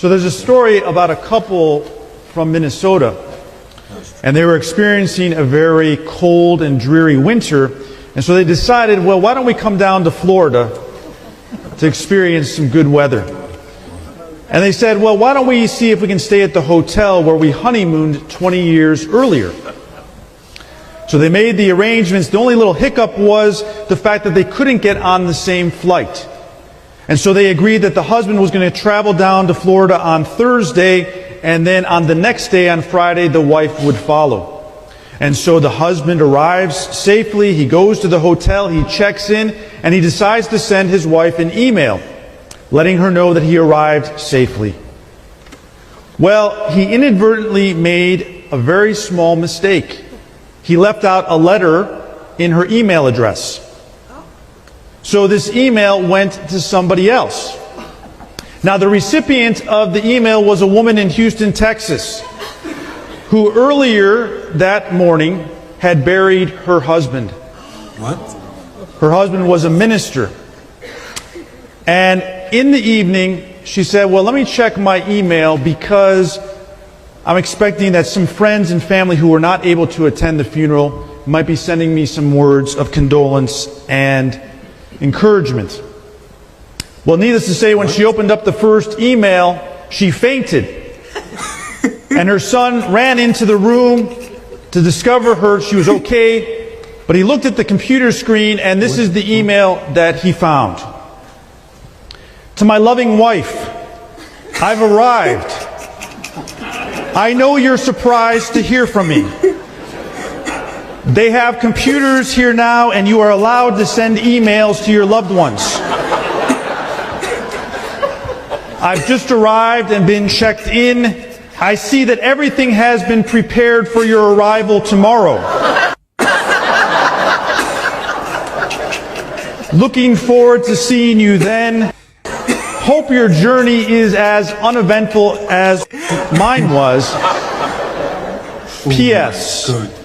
So there's a story about a couple from Minnesota, and they were experiencing a very cold and dreary winter, and so they decided, well, why don't we come down to Florida to experience some good weather? And they said, well, why don't we see if we can stay at the hotel where we honeymooned 20 years earlier? So they made the arrangements. The only little hiccup was the fact that they couldn't get on the same flight. And so they agreed that the husband was going to travel down to Florida on Thursday, and then on the next day, on Friday, the wife would follow. And so the husband arrives safely, he goes to the hotel, he checks in, and he decides to send his wife an email, letting her know that he arrived safely. Well, he inadvertently made a very small mistake. He left out a letter in her email address. So this email went to somebody else. Now, the recipient of the email was a woman in Houston, Texas, who earlier that morning had buried her husband. What? Her husband was a minister. And in the evening, she said, well, let me check my email because I'm expecting that some friends and family who were not able to attend the funeral might be sending me some words of condolence and encouragement. Well, needless to say, when she opened up the first email, she fainted. And her son ran into the room to discover she was okay. But he looked at the computer screen, and this is the email that he found. To my loving wife, I've arrived. I know you're surprised to hear from me. They have computers here now, and you are allowed to send emails to your loved ones. I've just arrived and been checked in. I see that everything has been prepared for your arrival tomorrow. Looking forward to seeing you then. Hope your journey is as uneventful as mine was. P.S.